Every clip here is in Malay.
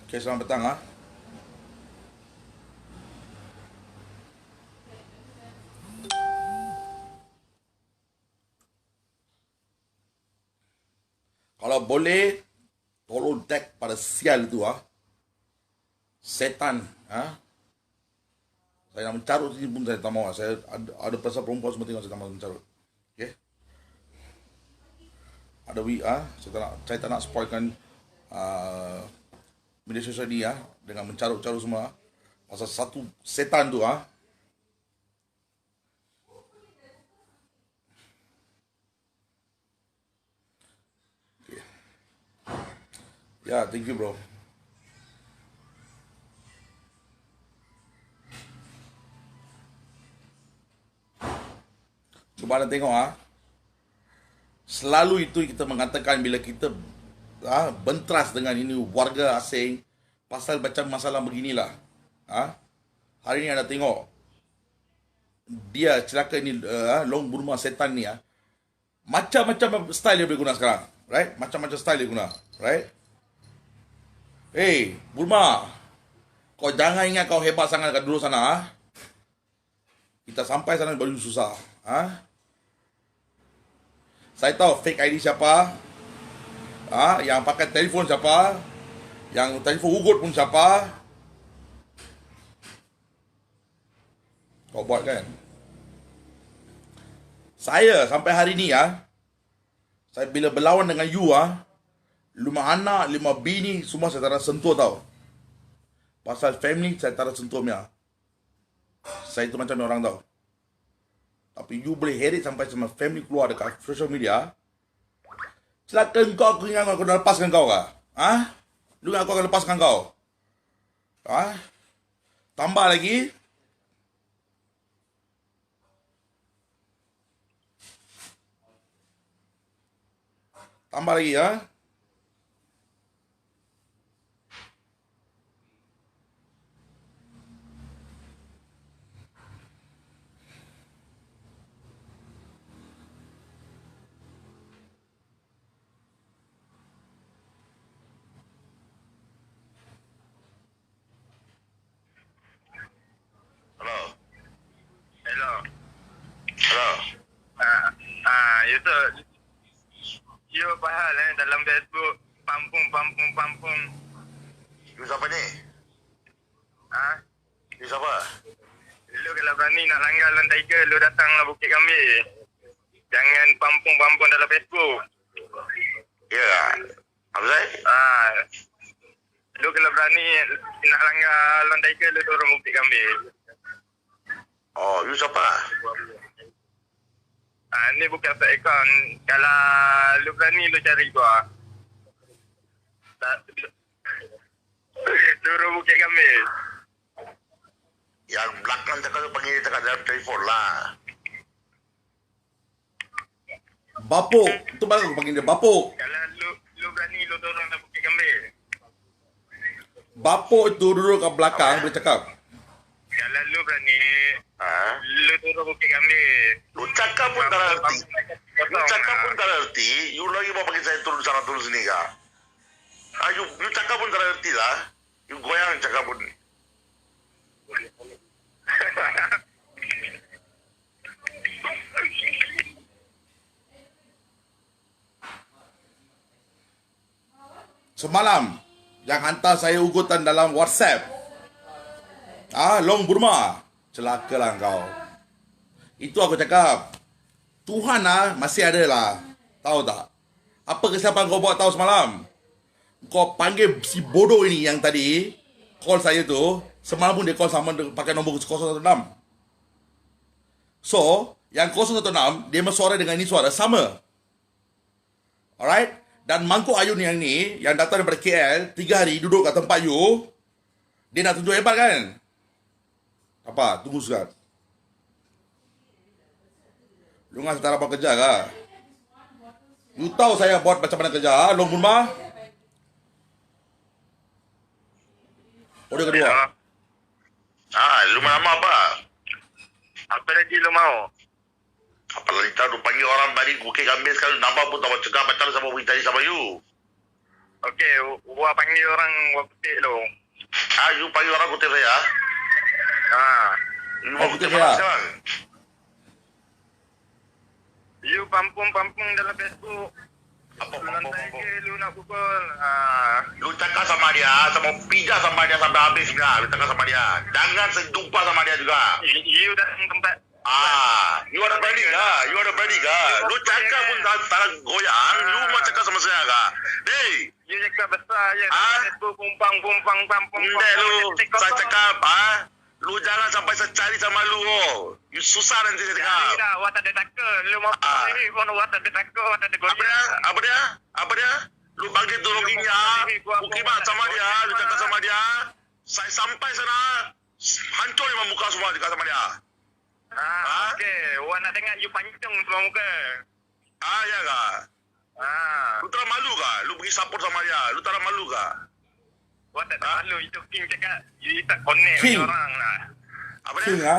Okay, selamat petang ah. Kalau boleh, tolong tag pada sial itu ah. Setan ah. Saya nak mencarut sini pun saya tak mau. Saya ada pasal perempuan semua tengok saya tak mau mencarut. Okay. Ada saya tak nak spoilkan uh, media sosial ni ah dengan mencarut-carut semua. Pasal satu setan tu ah. Ya, thank you bro. Cuba anda tengok ah. Selalu itu kita mengatakan bila kita bentras dengan ini warga asing pasal macam masalah beginilah. Hari ni anda tengok dia celaka ni Long Burma setan ni macam-macam style dia boleh guna sekarang, right? Macam-macam style dia guna, right? Hey, Burma, kau jangan ingat kau hebat sangat kat dulu sana Kita sampai sana baru susah. Saya tahu fake ID siapa, yang pakai telefon siapa, yang telefon ugut pun siapa. Kau buat kan? Saya sampai hari ni saya bila berlawan dengan you 5 anak, 5 bini semua saya tak ada sentuh tau. Pasal family saya tak ada sentuh punya. Saya tu macam orang tau. Tapi you boleh herit sampai sama family keluar dekat social media. Celaka kau, aku ingat aku nak lepaskan kau kah? Lu ingat aku akan lepaskan kau? Tambah lagi. Tambah lagi Hello. Hello. Hello. You tu, you pahal dalam Facebook, pampung. You siapa ni? You siapa? Lu kalau berani nak langgar Lon Tiger, lu datanglah Bukit Kambing. Jangan pampung dalam Facebook. Ya. Apa saya? Lu kalau berani nak langgar Lon Tiger, lu turun Bukit Kambing. Oh, you siapa? Ni bukan fake account. Kalau lu berani, lu cari gua. Turun Bukit Kambing. Yang belakang cakap tu panggil cakap dalam telefon lah. Bapuk. Itu baru aku panggil dia Bapuk. Kalau lu berani, lu turun dalam Bukit Kambing. Bapuk itu duduk kat belakang boleh cakap. Kalau lu berani, lu turun Bukit Kambing. Lu cakap pun tak erti. You cakap pun tak erti. You lagi mau panggil saya turun sana turun sini kah? You cakap pun tak erti lah. You goyang cakap pun. Semalam yang hantar saya ugutan dalam WhatsApp. Long Burma. Celakalah kau. Itu aku cakap. Tuhan masih ada lah. Tahu tak? Apa kesilapan kau buat tahu semalam? Kau panggil si bodoh ini yang tadi call saya tu. Semalam pun dia call sama pakai nombor 016. So, yang 016 dia bersuara dengan ini suara sama. Alright? Dan Mangkuk Ayun yang ni, yang datang daripada KL, 3 hari duduk kat tempat you, dia nak tunjuk hebat kan? Apa? Tunggu sekejap. Lu ngan setara apa kerja kah? You tahu saya buat macam mana kerja, Long Burma? Order kedua. Lu nama apa? Apa lagi lu mau? Apalagi tahu panggil orang balik Bukit Kambing sekali nama pun tak mau cakap macam sama tadi sama you. Okey, gua panggil orang gua petik tu. You panggil orang kutip saya. You mau kutip kutip mana saya. sekarang? You pampung-pampung dalam Facebook. Apa Lantai ke lu nak pukul. Lu cakap sama dia, sama pijak sama dia sampai habis juga. Lu cakap sama dia. Jangan jumpa sama dia juga. You datang tempat. You ada berani kah? You ada berani kah? Lu cakap pun tak goyang, you mau cakap sama saya kah? Hey, You cakap besar je. Facebook pumpang pampung. Ndek lu, saya cakap, lu jangan sampai saya cari sama lu, You susah nanti saya cakap. Jadi dah, awak tak ada takut. Lu mau ni pun awak tak ada takut, awak tak ada goyang. Apa dia? Lu panggil tolong ini Pukimat sama dia, lu cakap sama dia. Saya sampai sana, hancur memang muka semua cakap sama dia. Okey. Awak nak dengar you pancung semua muka. Ya kah? Lu tak malu kah? Lu pergi support sama dia, lu tak malu kah? Awak tak ada malu. Itu King cakap, you tak connect King. dengan orang lah. Apa King dia?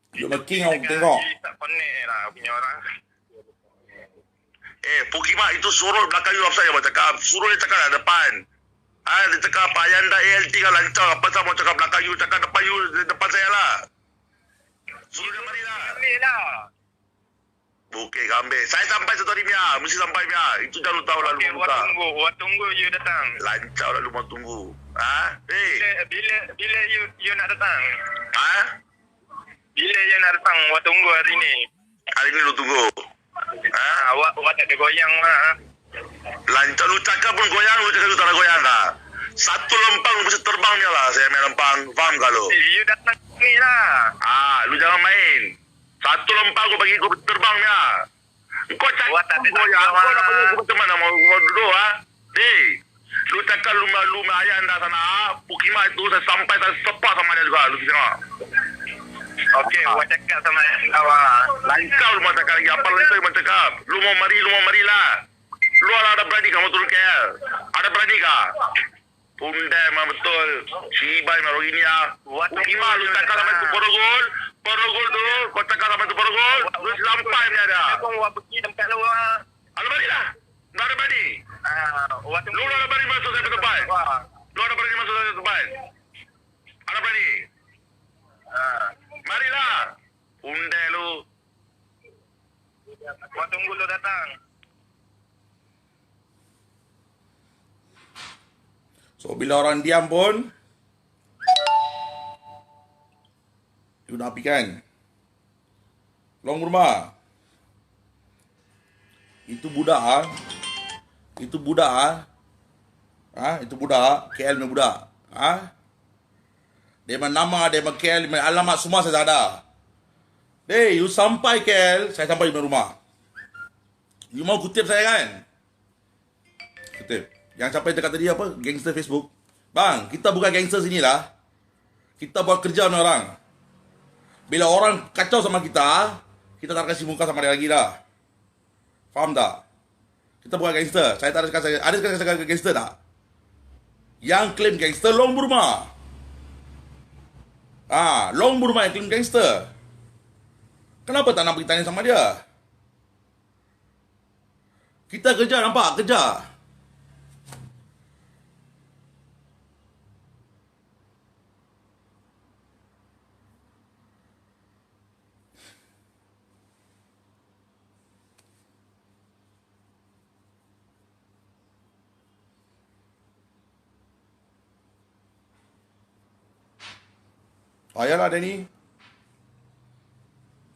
Duk nak king aku tengok. You tak connect lah punya orang. Pukimat itu suruh belakang you apa saya mau cakap. Suruh dia cakap depan. Dia cakap Ayanda ALT kan lancar. Apa saya mau cakap belakang you, cakap depan you, depan saya lah. Suruh dia mari lah. Ambil lah. Okey, ambil. Saya sampai satu hari Mia. Mesti sampai Mia. Itu jangan lu tahu lah lu Okay, mau buka. awak tunggu you datang. Lancar lah lu mau tunggu. Bila you nak datang? Bila you nak datang? Awak tunggu hari ni. Hari ni lu tunggu. Awak tak ada goyang lah. Lancar lu cakap pun goyang, lu cakap lu tak ada goyang kah? Satu lempang lu mesti terbang dia lah. Saya main lempang. Faham kah lu? You datang ni lah. Lu jangan main. Satu lempang aku bagi kau terbang dia. Kau cakap Awak tak ada goyang. takut, Kau nak pergi aku macam mana mau duduk Hey, lu cakap lu ayah anda sana. Pukimat itu saya sampai saya sepak sama dia juga. Lu tengok. Okey, awak cakap sama awak. Lancar lu mau cakap lagi. Apa lancar lu mau cakap? Lu mau mari lah. Lu ada berani kamu turun KL? Ada berani kah? Pundai mah betul. Cibai mah ini ya. Pukimat lu cakap sama itu Porogol. Porogol tu. Kau cakap sama itu Porogol. Lu sampai ni ada. Kau awak pergi tempat lu lah. Ada berani lah. Tak ada berani. Awak tunggu. Lu ada berani masuk saya ke tempat? Lu ada berani masuk saya ke tempat? Ada berani? Marilah. Undai lu. Awak tunggu lu datang. So bila orang diam pun you nak api kan? Long rumah. Itu budak Itu budak Itu budak KL punya budak Dia punya nama, dia punya KL, dia punya alamat semua saya ada. Hey, you sampai KL, saya sampai di rumah. You mau kutip saya kan? Kutip. Yang sampai dekat tadi apa? Gangster Facebook. Bang, kita bukan gangster sini lah. Kita buat kerja dengan orang. Bila orang kacau sama kita tak kasih muka sama dia lagi dah. Faham tak? Kita bukan gangster. Saya tak ada cakap ada cakap gangster tak? Yang claim gangster Long Burma. Long Burma yang claim gangster. Kenapa tak nak pergi tanya sama dia? Kita kerja, nampak? Kerja. Yalah Danny.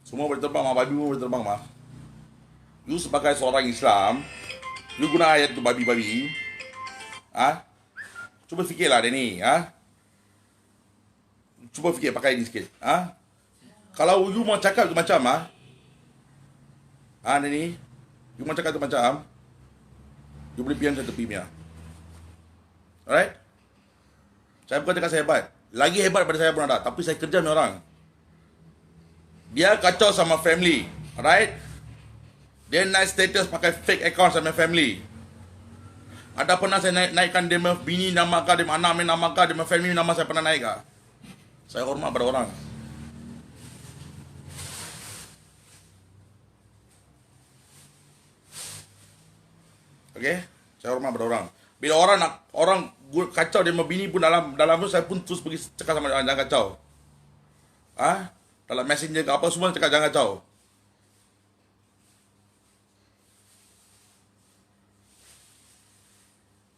Semua boleh terbang mah, babi pun boleh terbang mah. You sebagai seorang Islam, you guna ayat tu babi-babi. Cuba fikirlah Danny, Cuba fikir pakai ini sikit, Kalau you mau cakap tu macam Danny, you mau cakap tu macam, you boleh pian saya tepi punya. Alright? Saya bukan cakap saya hebat. Lagi hebat daripada saya pun ada. Tapi saya kerja dengan orang. Dia kacau sama family. Alright? Dia naik status pakai fake account sama family. Ada pernah saya naikkan dia punya bini nama kah, dia punya anak nama kah, dia punya family nama saya pernah naik kah? Saya hormat pada orang. Okay? Saya hormat pada orang. Bila orang kacau dia sama bini pun dalam tu saya pun terus pergi cakap sama dia, jangan kacau. Dalam messenger ke apa semua cakap jangan kacau.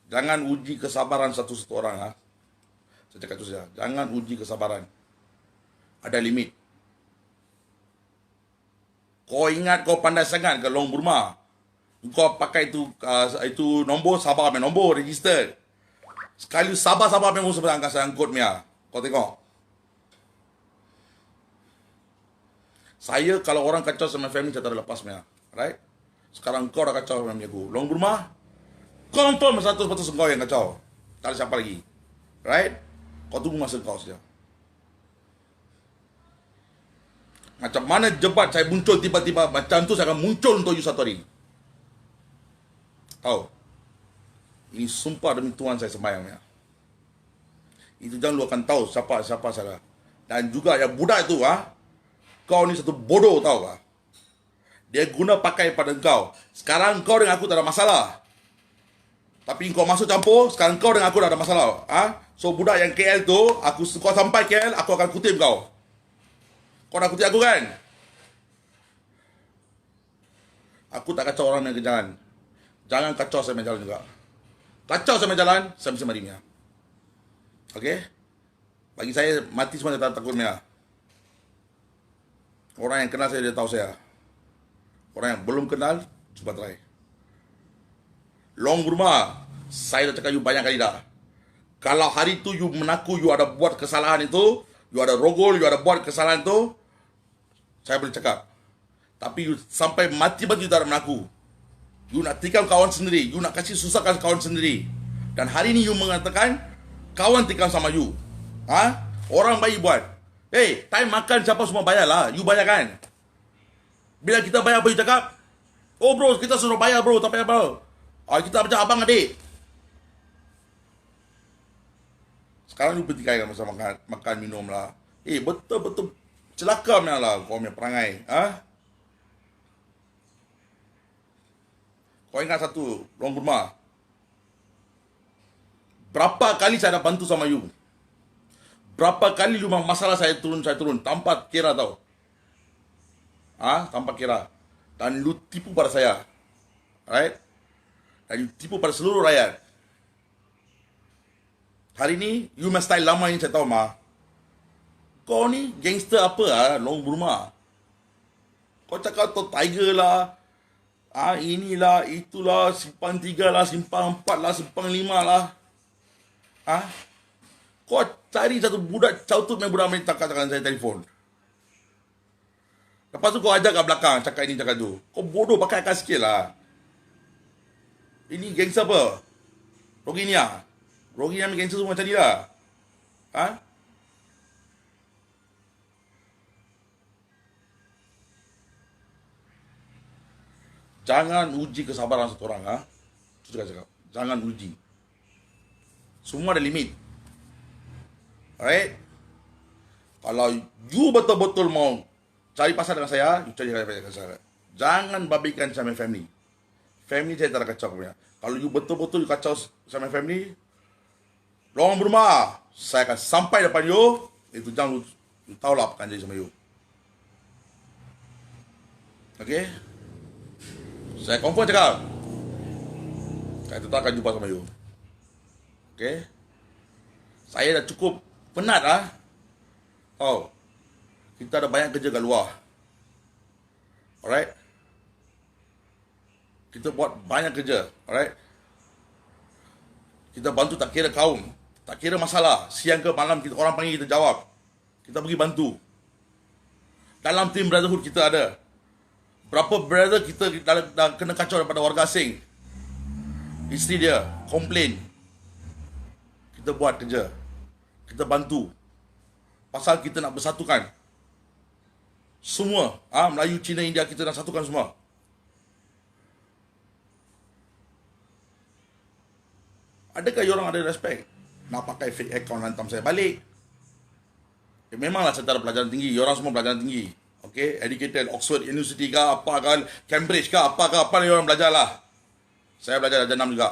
Jangan uji kesabaran satu orang. Saya cakap tu saja. Jangan uji kesabaran. Ada limit. Kau ingat kau pandai sangat ke long Burma? Kau pakai itu nombor Sabah punya nombor register. Sekali Sabah memang sebenarnya angkat saya angkut Mia. Kau tengok. Saya kalau orang kacau sama family saya tak ada lepas Mia. Right? Sekarang kau dah kacau sama aku. Long Burma, confirm 100% kau yang kacau. Tak ada siapa lagi. Right? Kau tunggu masa kau saja. Macam mana jebat saya muncul tiba-tiba, macam tu saya akan muncul untuk you satu hari. Tahu? Ini sumpah demi Tuhan saya sembahyang ya. Itu jangan lu akan tahu siapa saya. Dan juga yang budak itu kau ni satu bodoh tahu tak? Dia guna pakai pada kau. Sekarang kau dengan aku tak ada masalah. Tapi kau masuk campur, sekarang kau dengan aku dah ada masalah. So budak yang KL tu, kau sampai KL, aku akan kutip kau. Kau dah kutip aku kan? Aku tak kacau orang yang ke jalan. Jangan kacau saya main jalan juga. Kacau saya main jalan, saya mesti mari Mia. Okay? Bagi saya, mati semua saya tak takut Mia. Orang yang kenal saya, dia tahu saya. Orang yang belum kenal, cuba try. Long Burma, saya dah cakap you banyak kali dah. Kalau hari tu you mengaku you ada buat kesalahan itu, you ada rogol, you ada buat kesalahan itu, saya boleh cakap. Tapi you sampai mati-mati you tak ada mengaku. You nak tikam kawan sendiri, you nak kasih susahkan kawan sendiri. Dan hari ni you mengatakan kawan tikam sama you. Orang baik buat. Hey, time makan siapa semua bayar lah. You bayar kan? Bila kita bayar apa you cakap? Oh bro, kita suruh bayar bro, tak payah bro. Kita macam abang adik. Sekarang you bertikaikan masa makan minum lah. Betul-betul celaka punya lah kau punya perangai. Kau ingat satu, Long Burma. Berapa kali saya dah bantu sama you? Berapa kali you masalah saya turun. Tanpa kira tau. Tanpa kira. Dan lu tipu pada saya. Right? Dan you tipu pada seluruh rakyat. Hari ni, you punya style lama ni saya tahu Kau ni gangster apa Long Burma? Kau cakap tu Tiger lah. Inilah, itulah, simpang 3 lah, simpang 4 lah, simpang 5 lah. Kau cari satu budak cautut main budak main cakap saya telefon. Lepas tu kau ajak kat belakang, cakap ini, cakap tu. Kau bodoh, pakai akal sikit lah. Ini gangster apa? Roginia main gangster semua macam ni lah. Jangan uji kesabaran satu orang. Itu cakap. Jangan uji. Semua ada limit. Alright? Kalau you betul-betul mau cari pasal dengan saya, you cari pasal dengan saya. Jangan babikan sama family. Family saya tak ada kacau punya. Kalau you betul-betul you kacau sama family, Long Burma, saya akan sampai depan you. Itu jangan you tahu lah apa akan jadi sama you. Okay? Saya confirm cakap. Saya tetap akan jumpa sama you. Okay? Saya dah cukup penat kita ada banyak kerja kat luar. Alright? Kita buat banyak kerja. Alright? Kita bantu tak kira kaum. Tak kira masalah. Siang ke malam orang panggil kita jawab. Kita pergi bantu. Dalam team brotherhood kita ada. Berapa brother kita dah kena kacau daripada warga asing. Isteri dia komplain. Kita buat kerja. Kita bantu. Pasal kita nak bersatukan. Semua. Melayu, Cina, India kita nak satukan semua. Adakah orang ada respect? Nak pakai fake account hantam saya balik. Memanglah saya tak ada pelajaran tinggi. Orang semua pelajaran tinggi. Okay, educated, Oxford University ke, apa ke, Cambridge ke, apa yang orang belajar lah. Saya belajar darjah 6 juga.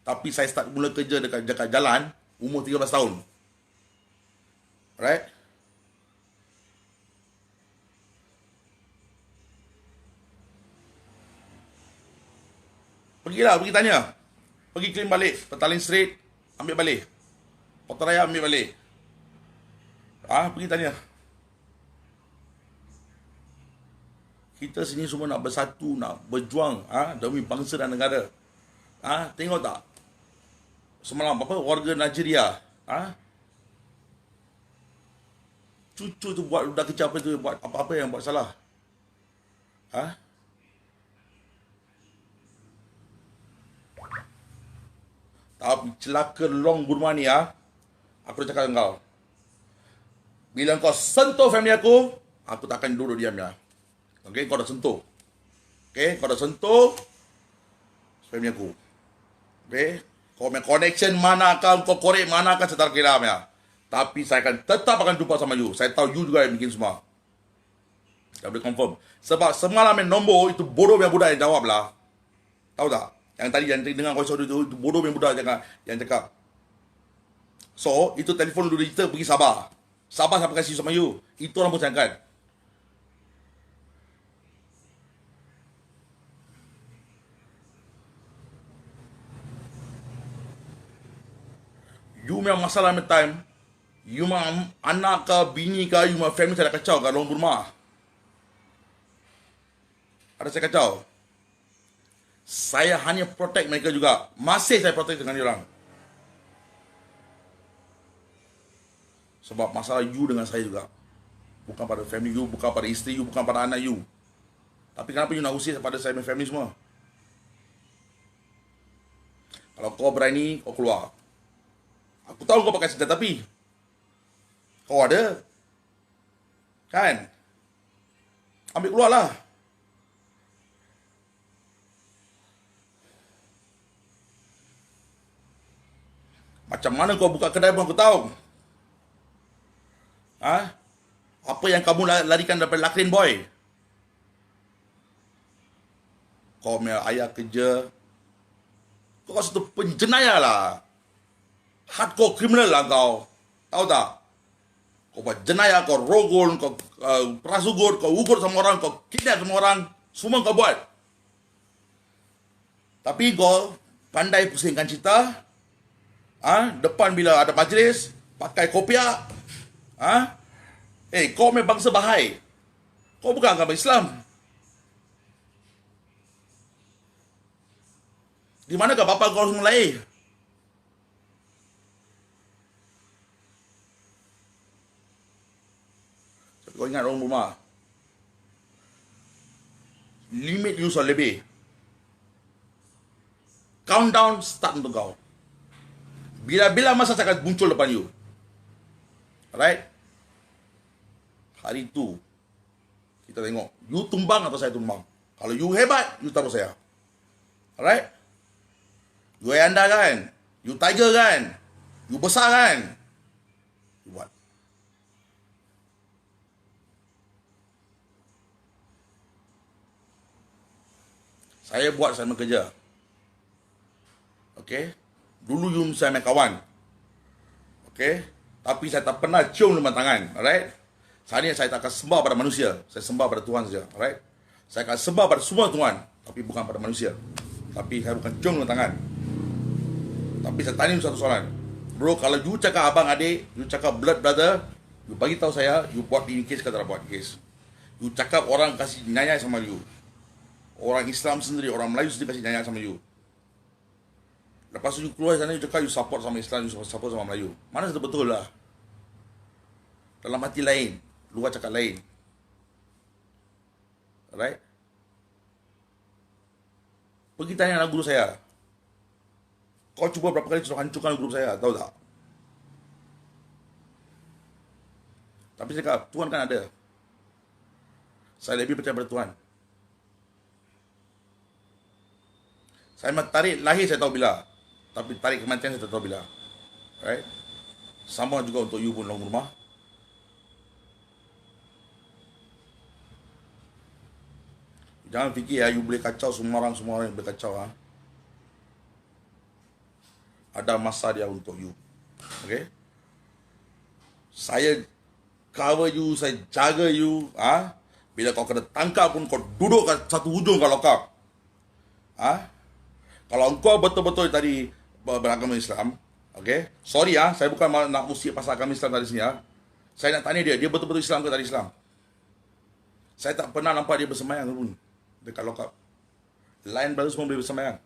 Tapi saya start mula kerja dekat jalan umur 13 tahun. Right? Pergi tanya. Pergi claim balik. Petaling Street, ambil balik. Kota Raya, ambil balik. Pergi tanya. Kita sini semua nak bersatu, nak berjuang demi bangsa dan negara. Tengok tak? Semalam warga Nigeria. Cucu tu buat budak kecil apa tu, buat apa-apa yang buat salah. Tapi celaka Long Burma ni aku dah cakap dengan kau. Bila kau sentuh family aku tak akan duduk diam ya. Okay, kau dah sentuh. Okay, kau dah sentuh family aku. Okay, kau punya connection manakah, kau korek manakah, saya tak kira ya. Tapi saya akan tetap akan jumpa sama you. Saya tahu you juga yang bikin semua. Saya boleh confirm. Sebab semalam yang nombor itu bodoh yang budak yang jawab lah. Tahu tak? Yang tadi yang dengar voice audio itu bodoh yang budak yang cakap. So, itu telefon dulu kita pergi Sabah. Sabah sampai kasih sama you. Itu orang pun saya angkat. You memang masalah time. You memang anak ke, bini ke, you memang family saya dah kacau kat dalam rumah. Ada saya kacau. Saya hanya protect mereka juga. Masih saya protect dengan diorang. Sebab masalah you dengan saya juga. Bukan pada family you, bukan pada isteri you, bukan pada anak you. Tapi kenapa you nak usir pada saya dan family semua? Kalau kau berani, kau keluar. Aku tahu kau pakai senjata api. Kau ada. Kan? Ambil keluar lah. Macam mana kau buka kedai pun aku tahu. Apa yang kamu larikan daripada Lakrin Boy? Kau punya ayah kerja. Kau satu penjenayah lah. Hardcore criminal lah kau. Tahu tak? Kau buat jenayah, kau rogol, kau prasugur, kau ukur sama orang, kau kidnap sama orang. Semua kau buat. Tapi kau pandai pusingkan cerita. Depan bila ada majlis, pakai kopiah. Kau memang bangsa Bahai. Kau bukan agama Islam. Di manakah bapa kau semua lahir? Kau ingat orang rumah. Limit you soal lebih. Countdown start untuk kau. Bila masa saya akan muncul depan you. Alright? Hari itu kita tengok you tumbang atau saya tumbang. Kalau you hebat, you taruh saya. Alright? You anda kan? You tiger kan? You besar kan? You buat. Saya buat, saya bekerja. Okay? Dulu you saya main kawan. Okay? Tapi saya tak pernah cium dengan tangan. Alright? Saat ini saya tak akan sembah pada manusia. Saya sembah pada Tuhan saja. Alright? Saya akan sembah pada semua Tuhan. Tapi bukan pada manusia. Tapi saya bukan cium dengan tangan. Tapi saya tanya you satu soalan. Bro, kalau you cakap abang adik, you cakap blood brother, you bagi tahu saya, you buat ini case ke tak buat case. You cakap orang kasih nyayai sama you. Orang Islam sendiri, orang Melayu sendiri kasih nyayai sama you. Lepas tu you keluar sana, you cakap you support sama Islam, you support sama Melayu. Mana itu betul lah? Dalam hati lain, luar cakap lain. Alright? Pergi tanya anak guru saya. Kau cuba berapa kali suruh hancurkan grup saya, tahu tak? Tapi saya cakap, Tuhan kan ada. Saya lebih percaya pada Tuhan. Saya memang tarik lahir saya tahu bila. Tapi tarik kematian saya tak tahu bila. Right? Sama juga untuk you pun dalam rumah. Jangan fikir you boleh kacau semua orang boleh kacau. ada masa dia untuk you. Okay? Saya cover you, saya jaga you. Bila kau kena tangkap pun kau duduk kat satu hujung kau lock up. Kalau engkau betul-betul tadi beragama Islam, okay? Sorry saya bukan nak usik pasal agama Islam tadi sini Saya nak tanya dia betul-betul Islam ke tak Islam? Saya tak pernah nampak dia bersemayang pun dekat lock up. Lain baru semua boleh bersemayang.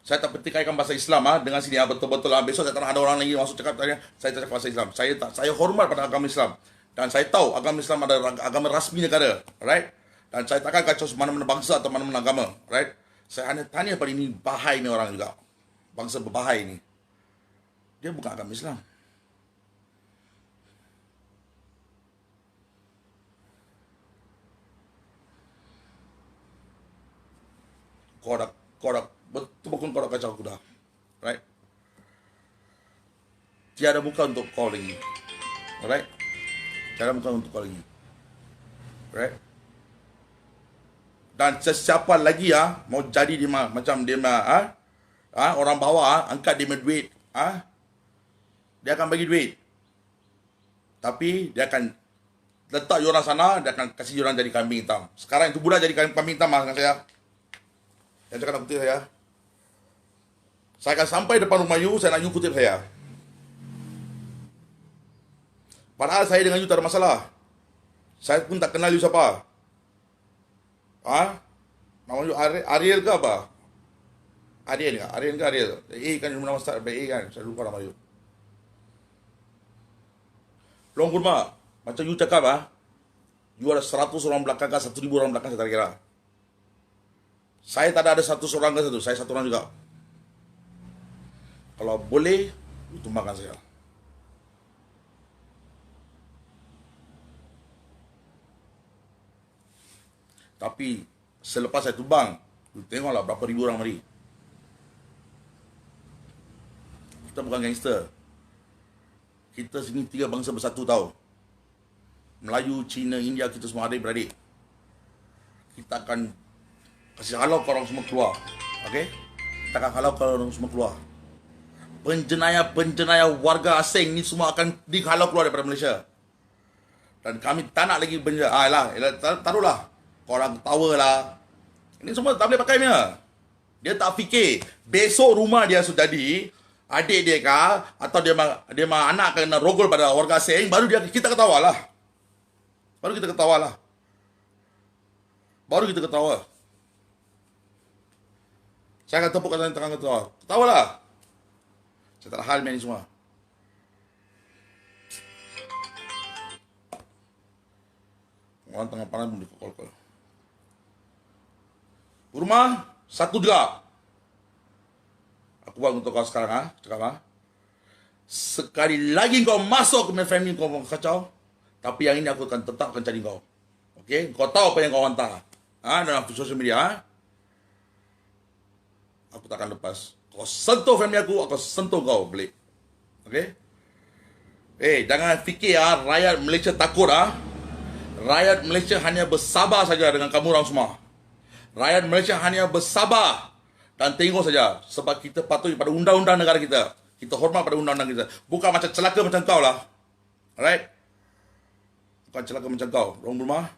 Saya tak pertikaikan bahasa Islam dengan sini betul-betul besok saya tak nak ada orang lagi masuk cakap tanya saya tak cakap bahasa Islam. Saya hormat pada agama Islam dan saya tahu agama Islam adalah agama rasmi negara, right? Dan saya takkan kacau mana-mana bangsa atau mana-mana agama, right? Saya hanya tanya pada ini bahai ni orang juga. Bangsa berbahai ni. Dia bukan agama Islam. Kau dah betul-betul kau dah kacau aku dah. Right? Tiada muka untuk kau lagi. Alright? Tiada muka untuk kau lagi. Right? Dan sesiapa lagi mau jadi dia macam dia orang bawah angkat dia duit, dia akan bagi duit. Tapi dia akan letak orang sana, dia akan kasih orang jadi kambing hitam. Sekarang itu budak jadi kambing hitam dengan saya. Yang cakap nak kutip saya. Saya akan sampai depan rumah you, saya nak you kutip saya. Padahal saya dengan you tak ada masalah. Saya pun tak kenal you siapa. Nama you Ariel ke apa? Ariel ke? Ariel ke Ariel? Kan nama start by A kan? Saya lupa nama you. Long kurma, macam you cakap you ada 100 orang belakang ke 1,000 orang belakang saya tak kira. Saya tak ada 100 orang ke satu, saya 1 orang juga. Kalau boleh, you tumbangkan saya. Tapi selepas saya tumbang, you tengoklah berapa ribu orang mari. Kita bukan gangster. Kita sini 3 bangsa bersatu tahu. Melayu, Cina, India, kita semua adik-beradik. Kita akan kasih halau korang semua keluar. Okay? Kita akan halau korang semua keluar. Penjenayah warga asing ni semua akan dihalau keluar daripada Malaysia. Dan kami tak nak lagi taruhlah. Korang ketawa lah. Ini semua tak boleh pakai punya. Dia tak fikir besok rumah dia sudah jadi adik dia kah atau dia anak kena rogol pada warga asing, baru kita ketawa lah. Baru kita ketawa. Saya akan tepuk kata tangan ketawa. Ketawalah. Saya tak ada hal ni semua. Orang tengah panas pun dikokol-kol. Rumah satu juga. Aku buat untuk kau sekarang cakap sekali lagi kau masuk ke family kau kacau, tapi yang ini aku akan tetap akan cari kau. Okey, kau tahu apa yang kau hantar dalam social media. Aku tak akan lepas. Kau sentuh family aku sentuh kau balik. Okey? Jangan fikir rakyat Malaysia takut Rakyat Malaysia hanya bersabar saja dengan kamu orang semua. Rakyat Malaysia hanya bersabar dan tengok saja sebab kita patuh pada undang-undang negara kita. Kita hormat pada undang-undang kita. Bukan macam celaka macam kau lah. Alright? Bukan celaka macam kau. Orang rumah.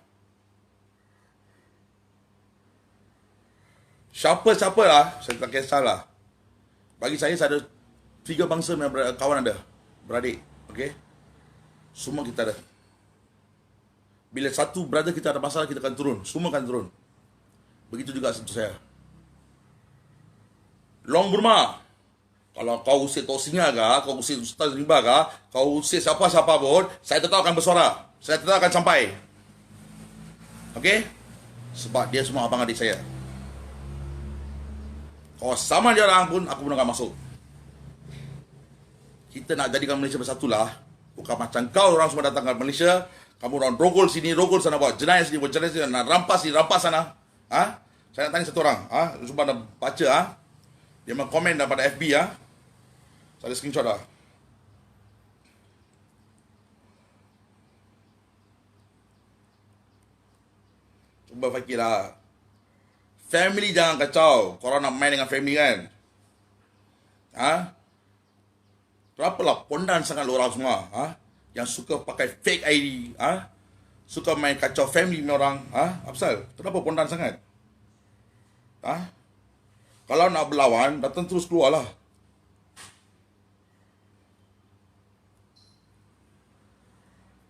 Siapa-siapa lah, saya tak kisahlah. Bagi saya ada 3 bangsa yang kawan ada. Beradik. Okay? Semua kita ada. Bila satu brother kita ada masalah, kita akan turun. Semua akan turun. Begitu juga untuk saya. Long Burma. Kalau kau usir Tok Singa ke, kau usir Ustaz Rimba ke, kau usir siapa-siapa pun, saya tetap akan bersuara. Saya tetap akan sampai. Okey? Sebab dia semua abang adik saya. Kalau sama dia orang pun, aku pun akan masuk. Kita nak jadikan Malaysia bersatulah. Bukan macam kau orang semua datang ke Malaysia, kamu orang rogol sini, rogol sana, buat jenayah sini, buat jenayah sini, nak rampas sini, rampas sana. Saya nak tanya satu orang. Sumpah dah baca. Dia komen daripada FB. Saya ada screenshot dah. Cuba fikirlah. Family jangan kacau. Korang nak main dengan family kan? Kenapalah pondan sangat lu orang semua, yang suka pakai fake ID, suka main kacau family ni orang, apa pasal? Kenapa pondan sangat? Kalau nak berlawan, datang terus keluarlah.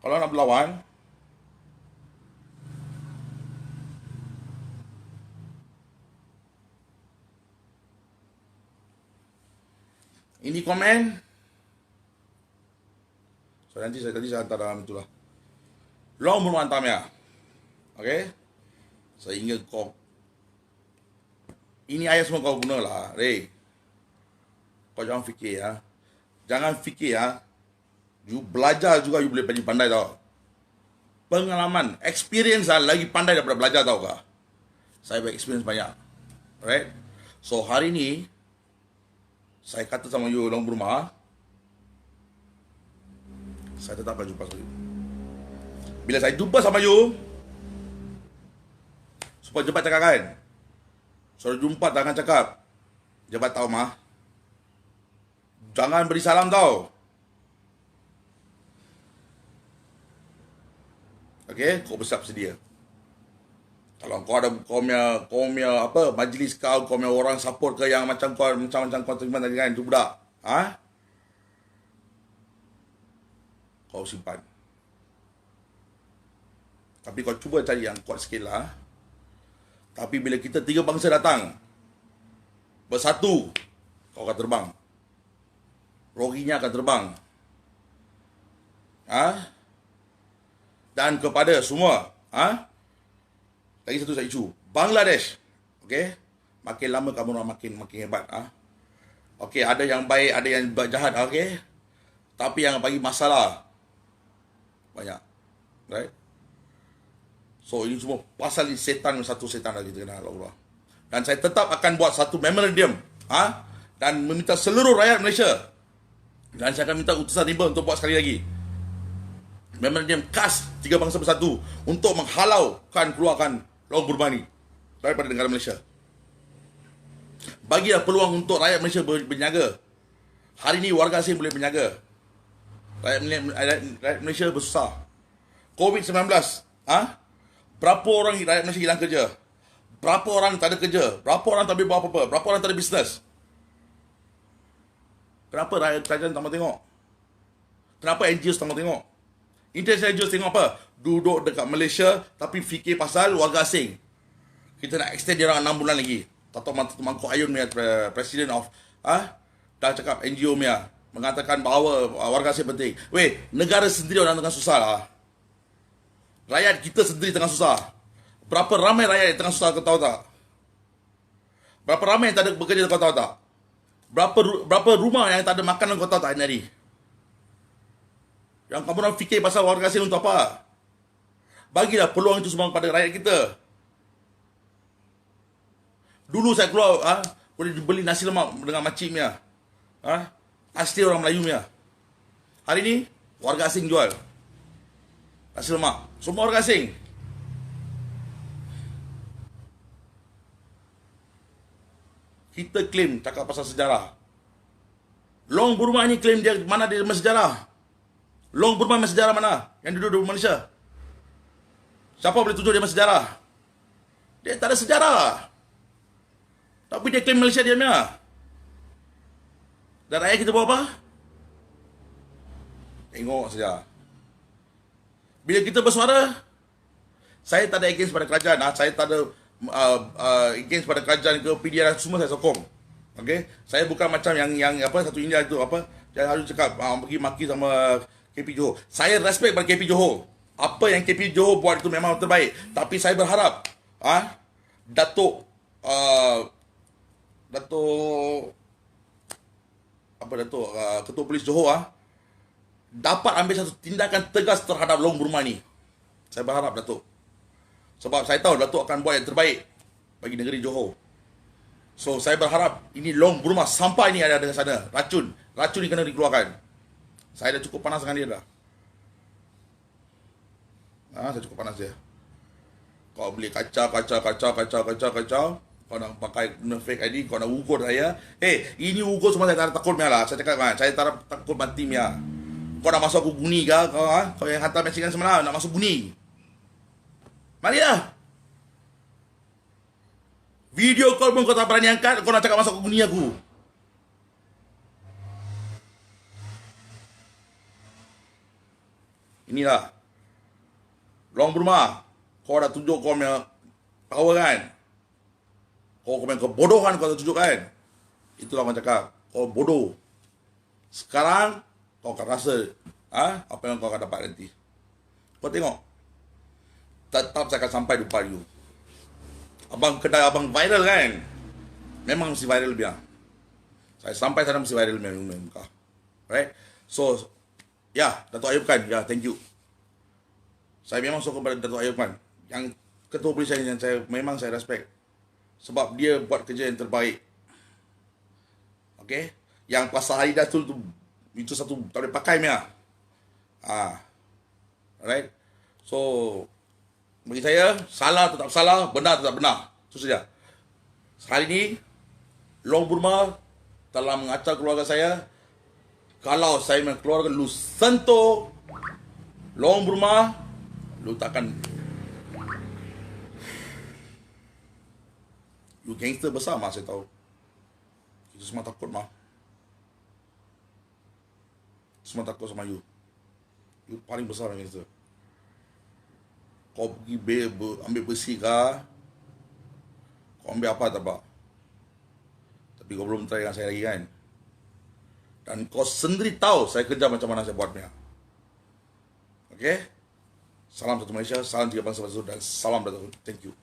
Kalau nak berlawan, ini komen. So nanti saya hantar dalam itulah. Long belum hantar ya. Okay? Saya ingat kau. Ini ayat semua kau guna lah, Ray. Kau jangan fikir ya. Jangan fikir ya. You belajar juga you boleh pandai tau. Pengalaman, experience lah lagi pandai daripada belajar tau kah? Saya experience banyak. Alright? So hari ni saya kata sama you long berumah, saya tetap akan jumpa sama you. Bila saya jumpa sama you, supaya jebat cakap kan, suruh jumpa jangan cakap, jebat tahu mah, jangan beri salam tau. Okay, kau bersiap sedia. Kalau kau ada kau punya apa majlis kau punya orang support ke yang macam kau terima tadi kan, tu budak. Kau simpan. Tapi kau cuba cari yang kuat sikit lah. Tapi bila kita tiga bangsa datang, bersatu, kau akan terbang. Roginya akan terbang. Dan kepada semua, lagi satu saya isu, Bangladesh, okey, makin lama kamu orang makin hebat, okey, ada yang baik, ada yang jahat, okey, tapi yang bagi masalah banyak, right? So ini semua pasal setan, satu setan lagi kita kenal Allah. Dan saya tetap akan buat satu memorandum, dan meminta seluruh rakyat Malaysia, dan saya akan minta utusan riba untuk buat sekali lagi memorandum khas tiga bangsa bersatu untuk menghalaukan keluarkan Long Burmani daripada negara Malaysia. Bagilah peluang untuk rakyat Malaysia berniaga. Hari ini warga asing boleh berniaga. Rakyat Malaysia bersusah. COVID-19, berapa orang rakyat Malaysia hilang kerja? Berapa orang tak ada kerja? Berapa orang tak boleh buat apa-apa? Berapa orang tak ada bisnes? Kenapa rakyat kerajaan tak mau tengok? Kenapa NGO tak mau tengok? International NGO tengok apa? Duduk dekat Malaysia tapi fikir pasal warga asing. Kita nak extend dia orang 6 bulan lagi. Tato Mangkok Ayun punya President of dah cakap NGO punya mengatakan bahawa warga asing penting. Weh, negara sendiri orang tengah susah lah. Rakyat kita sendiri tengah susah. Berapa ramai rakyat yang tengah susah kau tahu tak? Berapa ramai yang tak ada bekerja kau tahu tak? Berapa rumah yang tak ada makanan kau tahu tak hari-hari? Yang kamu nak fikir pasal warga asing untuk apa? Bagilah peluang itu semua kepada rakyat kita. Dulu saya keluar, boleh beli nasi lemak dengan makcik punya. Asli orang Melayu punya. Hari ni, warga asing jual nasi lemak. Semua warga asing. Kita claim cakap pasal sejarah. Long Burma ni claim dia mana dia sejarah. Long Burma sejarah mana? Yang duduk di Malaysia. Siapa boleh tunjuk dia sejarah? Dia tak ada sejarah. Tapi dia claim Malaysia dia punya. Dan rakyat kita buat apa? Tengok saja. Bila kita bersuara, saya tak ada against pada kerajaan. Saya tak ada against pada kerajaan ke PDR, semua saya sokong. Okay? Saya bukan macam yang apa satu India itu apa yang harus cakap pergi maki sama KP Johor. Saya respect pada KP Johor. Apa yang KP Johor buat itu memang terbaik. Tapi saya berharap Datuk Ketua Polis Johor dapat ambil satu tindakan tegas terhadap Long Burma ni. Saya berharap Datuk. Sebab saya tahu Datuk akan buat yang terbaik bagi negeri Johor. So saya berharap ini Long Burma sampai ni ada dengan sana. Racun ni kena dikeluarkan. Saya dah cukup panas dengan dia dah. Saya cukup panas dia. Kau beli kacau. Kau nak pakai guna fake ID, kau nak ukur saya. Ini ukur semua saya tak takut punya lah. Saya cakap kan, saya tak takut mati punya. Kau nak masuk aku guni ke? Kau yang hantar message kan semalam nak masuk guni. Marilah. Video call pun kau tak berani angkat, kau nak cakap masuk aku guni aku. Inilah. Long berumah. Kau dah tunjuk kau punya power kan? Kau punya kebodohan kau dah tunjuk kan? Itulah orang cakap. Kau bodoh. Sekarang kau akan rasa apa yang kau akan dapat nanti. Kau tengok. Tetap saya akan sampai depan you. Abang kedai abang viral kan? Memang mesti viral dia. Saya sampai sana mesti viral dia. Right? So, Datuk Ayub kan, thank you. Saya memang suka kepada Datuk Ayub kan. Yang ketua polis yang memang saya respect. Sebab dia buat kerja yang terbaik. Okay? Yang pasal Haridas tu itu satu tak boleh pakai punya. Alright? So, bagi saya, salah tetap salah, benar tetap benar. Itu saja. Hari ini, Long Burma telah mengacau keluarga saya. Kalau saya punya keluarga lu sentuh Long Burma, lu takkan, lu gangster besar mah saya tahu. Kita semua takut mah. Semua takut sama you. You paling besar gangster. Kau pergi ambil besi kah? Kau ambil apa tak apa? Tapi kau belum try dengan saya lagi kan? Dan kau sendiri tahu saya kerja macam mana saya buatnya. Okay? Salam satu Malaysia, salam 381 dan salam Datuk. Thank you.